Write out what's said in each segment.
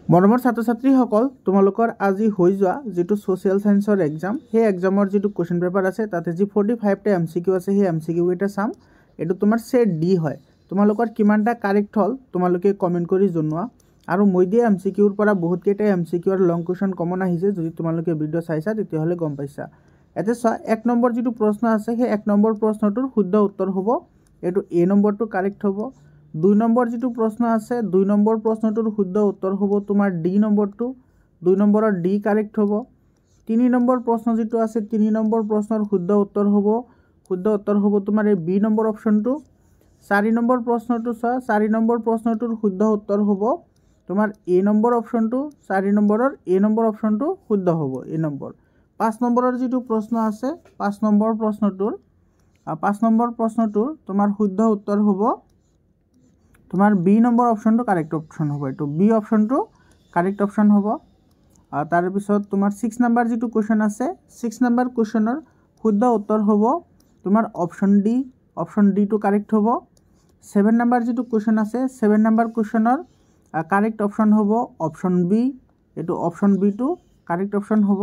মৰমৰ ছাত্ৰ ছাত্ৰীসকল তোমালোকৰ আজি হৈ যোৱা যেটো সোশ্যাল সায়েন্সৰ এক্সাম সেই এক্সামৰ যেটো কোৱেশ্চন পেপাৰ আছে তাতে যি 45 টা এমসিকিউ আছে সেই এমসিকিউ এটা চাম এটো তোমাৰ সেট ডি হয় তোমালোকৰ কিমানটা কাৰেক্ট হল তোমালোকে কমেন্ট কৰি জনোৱা আৰু মই দিয়া এমসিকিউৰ পৰা বহুত কেইটা এমসিকিউৰ লং কোৱেশ্চন কমন আহিছে যদি তোমালোকে ভিডিও চাইছা তেতিয়া হলে গম পাইছা এতে এক নম্বৰ যেটো প্ৰশ্ন আছে সেই এক নম্বৰ প্ৰশ্নটোৰ শুদ্ধ উত্তৰ হ'ব এটো এ নম্বৰটো কাৰেক্ট হ'ব 2 নম্বৰ যেটো প্ৰশ্ন আছে 2 নম্বৰ প্ৰশ্নটোৰ শুদ্ধ উত্তৰ হ'ব তোমাৰ ডি নম্বৰটো 2 নম্বৰৰ ডি কাৰেক্ট হ'ব 3 নম্বৰ প্ৰশ্ন যেটো আছে 3 নম্বৰ প্ৰশ্নৰ শুদ্ধ উত্তৰ হ'ব তোমাৰ এই বি নম্বৰ অপচনটো 4 নম্বৰ প্ৰশ্নটো 4 নম্বৰ প্ৰশ্নটোৰ শুদ্ধ উত্তৰ হ'ব তোমাৰ এ নম্বৰ অপচনটো 4 নম্বৰৰ এ নম্বৰ অপচনটো শুদ্ধ হ'ব এ নম্বৰ 5 নম্বৰৰ যেটো প্ৰশ্ন আছে 5 নম্বৰ প্ৰশ্নটোৰ তোমাৰ শুদ্ধ উত্তৰ হ'ব তোমাৰ বি নম্বৰ অপশনটো কাৰেক্ট অপশন হ'ব এটো বি অপশনটো কাৰেক্ট অপশন হ'ব তাৰ পিছত তোমাৰ 6 নম্বৰ যেটো কোৱেশ্চন আছে 6 নম্বৰ কোৱেশ্চনৰ শুদ্ধ উত্তৰ হ'ব তোমাৰ অপশন ডি টু কাৰেক্ট হ'ব 7 নম্বৰ যেটো কোৱেশ্চন আছে 7 নম্বৰ কোৱেশ্চনৰ কারেক্ট অপশন হ'ব অপশন বি এটো অপশন বি টু কারেক্ট অপশন হ'ব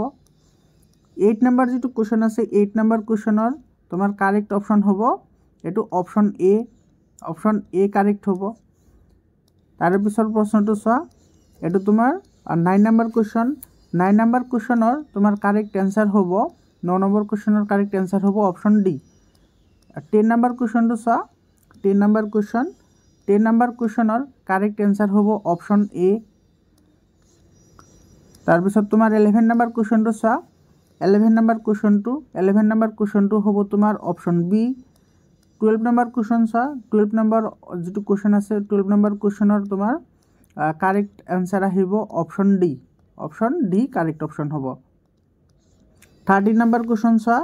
8 নম্বৰ যেটো কোৱেশ্চন আছে 8 নম্বৰ কোৱেশ্চনৰ তোমাৰ কাৰেক্ট অপশন হ'ব এটো অপশন এ কাৰেক্ট হ'ব তাৰ পিছৰ প্ৰশ্নটো চোৱা এটো তোমাৰ 9 নম্বৰ কোৱেশ্চন 9 নম্বৰ কোৱেশ্চনৰ তোমাৰ কাৰেক্ট आंसर হ'ব 9 নম্বৰ কোৱেশ্চনৰ কাৰেক্ট आंसर হ'ব অপশন ডি 10 নম্বৰ কোৱেশ্চনটো চোৱা 10 নম্বৰ কোৱেশ্চনৰ কাৰেক্ট आंसर হ'ব অপশন এ তাৰ পিছত তোমাৰ 11 নম্বৰ কোৱেশ্চনটো চোৱা 11 নম্বৰ কোৱেশ্চনটো হ'ব তোমাৰ অপশন বি 12 নম্বৰ কোৱেশ্চন চোৱা 12 নম্বৰ যেটো কোৱেশ্চন আছে 12 নম্বৰ কোৱেশ্চনৰ তোমাৰ কাৰেক্ট आंसर আহিব অপশন ডি কাৰেক্ট অপশন হ'ব 13 নম্বৰ কোৱেশ্চন চোৱা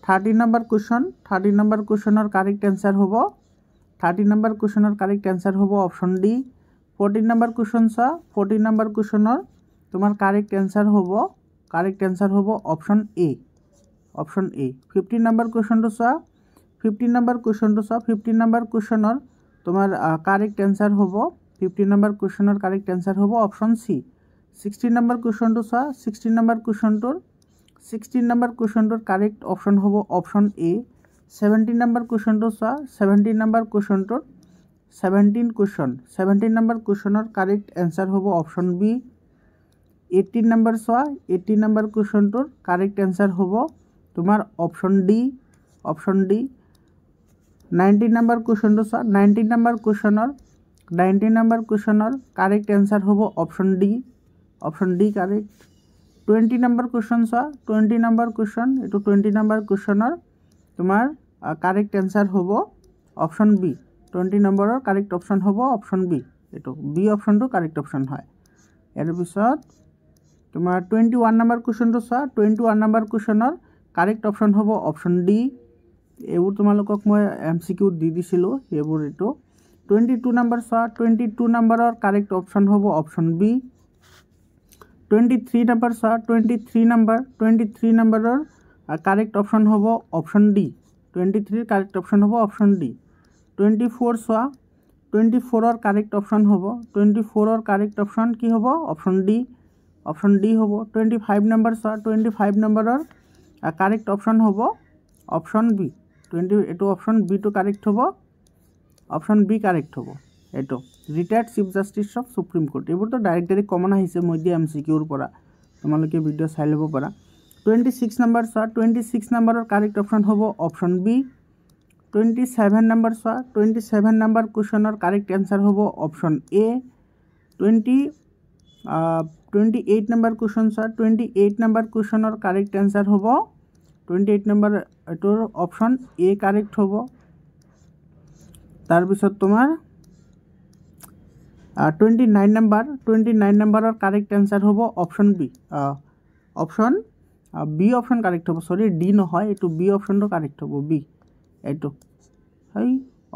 13 নম্বৰ কোৱেশ্চনৰ কাৰেক্ট आंसर হ'ব 13 নম্বৰ কোৱেশ্চনৰ কাৰেক্ট आंसर হ'ব অপশন ডি 14 নম্বৰ কোৱেশ্চন চোৱা 14 নম্বৰ কোৱেশ্চনৰ তোমাৰ কাৰেক্ট आंसर হ'ব অপশন এ 15 নম্বৰ কোৱেশ্চনটো চোৱা 15 নম্বৰ কোৱেশ্চনৰ তোমাৰ কাৰেক্ট आंसर হ'ব 15 নম্বৰ কোৱেশ্চনৰ কাৰেক্ট आंसर হ'ব অপশন সি 16 নম্বৰ কোৱেশ্চনটো চোৱা 16 নম্বৰ কোৱেশ্চনটোৰ কাৰেক্ট অপশন হ'ব অপশন এ 17 নম্বৰ কোৱেশ্চনটো চোৱা 17 নম্বৰ কোৱেশ্চনটোৰ 17 নম্বৰ কোৱেশ্চনৰ কাৰেক্ট आंसर হ'ব অপশন বি 18 নম্বৰ চোৱা 18 নম্বৰ কোৱেশ্চনটোৰ কাৰেক্ট आंसर হ'ব তোমাৰ অপশন ডি 19 নম্বৰ কোৱেশ্চনটো চোৱা 19 নম্বৰ কোৱেশ্চনৰ কাৰেক্ট आंसर হ'ব option D correct 20 number question চোৱা 20 নম্বৰ কোৱেশ্চন এটো 20 নম্বৰ কোৱেশ্চনৰ তোমাৰ কাৰেক্ট आंसर হ'ব অপশন বি 20 নম্বৰৰ কাৰেক্ট অপশন হ'ব অপশন বি এটো বি অপশনটো কাৰেক্ট অপশন হয় এৰ পিছত তোমাৰ 21 নম্বৰ কোৱেশ্চনটো চোৱা 21 নম্বৰ কোৱেশ্চনৰ কাৰেক্ট অপশন হ'ব অপশন ডি এবোৰ তোমালোকক মই এমসিকিউ দি দিছিলো এবোৰ এটো 22 নম্বৰ চোৱা 22 নম্বৰৰ কাৰেক্ট অপশন হ'ব অপশন বি 23 নম্বৰ চোৱা 23 নম্বৰৰ কাৰেক্ট অপশন হ'ব অপশন ডি 23 কাৰেক্ট অপশন হ'ব অপশন ডি 24 চোৱা 24ৰ কাৰেক্ট অপশন হ'ব 24ৰ কাৰেক্ট অপশন কি হ'ব অপশন ডি হ'ব 25 নম্বৰ চোৱা 25 নম্বৰৰ কারেক্ট অপশন হ'ব অপশন বি 20 এটো অপশন বি টু কারেক্ট হ'ব অপশন বি কারেক্ট হ'ব এটো retired chief justice of supreme court এবোৰ তো ডাইৰেক্টলি কমন আহিছে মই দিয়া এমসিকিউৰ পৰা তোমালোকে ভিডিও চাই লব পাৰা 26 নম্বৰ চোৱা 26 নম্বৰৰ কাৰেক্ট অপশন হ'ব অপশন বি 27 নম্বৰ চোৱা 27 নম্বৰ কোৱেশ্চনৰ কাৰেক্ট आंसर হ'ব অপশন এ 28 নম্বৰ কোৱেশ্চন চোৱা 28 নম্বৰ কোৱেশ্চনৰ কাৰেক্ট आंसर হ'ব 28 নম্বৰ এটোৰ অপশন এ কাৰেক্ট হ'ব তাৰ পিছত তোমাৰ 29 নম্বৰৰ কারেক্ট आंसर হ'ব অপশন বি অপশন কারেক্ট হ'ব সরি ডি নহয় এটো বি অপশনটো কারেক্ট হ'ব বি এটো হাই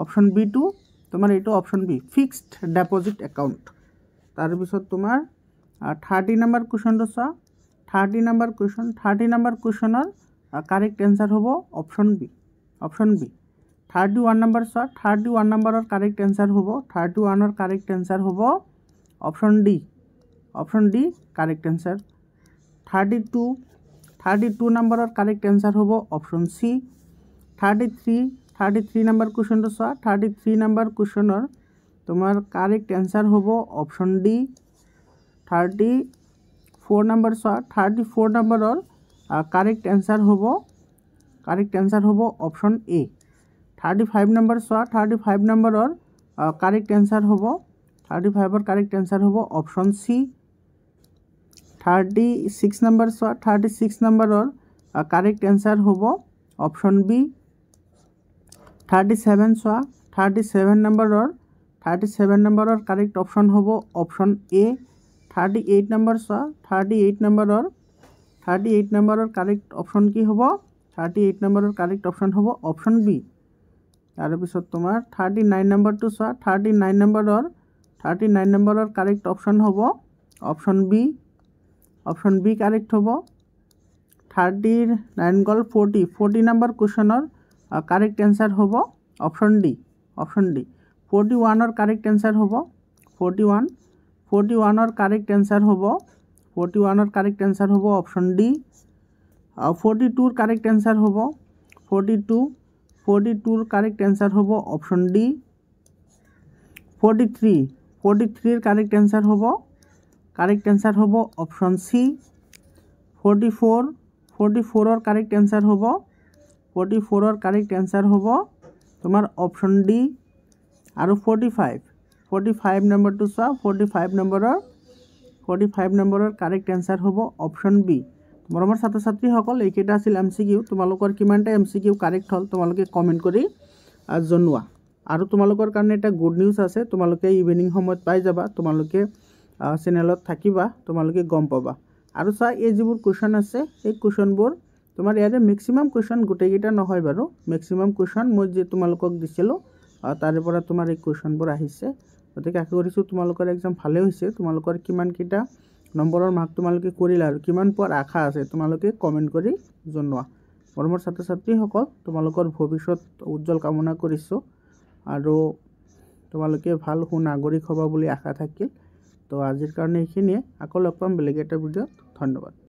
অপশন বি টু তোমাৰ এটো option be fixed deposit account তাৰ পিছত তোমাৰ 30 নম্বৰ কোৱেশ্চনটো চোৱা 30 নম্বৰ কোৱেশ্চনৰ কাৰেক্ট आंसर হ'ব অপশন বি 31 নম্বৰ চোৱা 31 নম্বৰৰ কাৰেক্ট आंसर হ'ব 31ৰ কাৰেক্ট आंसर হ'ব option D option D correct answer 32 নম্বৰৰ কাৰেক্ট এনসাৰ হব অপশন সি 33 নম্বৰ কোৱেশ্চনটো চোৱা 33 নম্বৰ কোৱেশ্চনৰ তোমাৰ কাৰেক্ট এনসাৰ হব অপশন ডি 34 নম্বৰ চোৱা 34 নম্বৰৰ কাৰেক্ট এনসাৰ হব অপশন এ 35 নম্বৰ চোৱা 35 নম্বৰৰ কাৰেক্ট এনসাৰ হব 35ৰ কাৰেক্ট এনসাৰ হব অপশন সি 36 নম্বৰ চোৱা 36 নম্বৰৰ কাৰেক্ট এনসাৰ হব অপশন বি 37 চোৱা 37 নম্বৰৰ কাৰেক্ট অপশন হব অপশন এ 38 নম্বৰ চোৱা 38 নম্বৰৰ কাৰেক্ট অপশন কি হব 38 নম্বৰৰ কাৰেক্ট অপশন হব অপশন বি তাৰ পিছত তোমাৰ 39 নম্বৰটো চোৱা 39 নম্বৰৰ কাৰেক্ট অপশন হব অপশন বি কাৰেক্ট হব 39 গল 40 নম্বৰ কোৱেশ্চনৰ কাৰেক্ট এনসাৰ হব অপশন ডি 41ৰ কাৰেক্ট এনসাৰ হব 41ৰ কাৰেক্ট এনসাৰ হব অপশন ডি 42ৰ কাৰেক্ট এনসাৰ হব 42ৰ কাৰেক্ট এনসাৰ হব অপশন ডি 43ৰ কাৰেক্ট এনসাৰ হব অপশন সি 44ৰ কাৰেক্ট এনসাৰ হব 44ৰ কাৰেক্ট এনসাৰ হব তোমাৰ অপশন ডি আৰু 45 নম্বৰটো চোৱা 45 নম্বৰৰ কাৰেক্ট এনসাৰ হব অপশন বি মৰমৰ ছাত্ৰ ছাত্ৰীসকল এইকেইটা আছিল এমসিকিউ তোমালোকৰ কিমানটা এমসিকিউ কাৰেক্ট হল তোমালোকে কমেন্ট কৰি জনোৱা আৰু তোমালোকৰ কাৰণে এটা গুড নিউজ আছে তোমালোকে ইভিনিং সময়ত পাই যাবা তোমালোকে চেনেলত থাকিবা তোমালোকে গম পাবা আৰু চা এই যিবোৰ কোৱেশ্চন আছে এই কোৱেশ্চনবোৰ তোমাৰ ইয়াৰে ম্যাক্সিমাম কোৱেশ্চন গোটেইকেইটা নহয় বাৰু ম্যাক্সিমাম কোৱেশ্চন মই যে তোমালোকক দিছিলো তাৰে পৰা তোমাৰ এই কোৱেশ্চনবোৰ আহিছে গতিকে আশা কৰিছো তোমালোকৰ এক্সাম ভালে হৈছে তোমালোকৰ কিমান কিটা নম্বৰৰ মাৰ্ক তোমালোকে কৰিলা আৰু কিমান পোৱাৰ আশা আছে তোমালোকে কমেন্ট কৰি জনোৱা মৰমৰ ছাত্ৰ ছাত্ৰীসকল তোমালোকৰ ভৱিষ্যত উজ্জ্বল কামনা কৰিছো আৰু তোমালোকে ভাল সুনাগৰিক হবা বুলি আশা থাকিল তো আজিৰ কাৰণে এইখিনিয়ে আকৌ লগ পাম বেলেগ এটা ভিডিঅ'ত ধন্যবাদ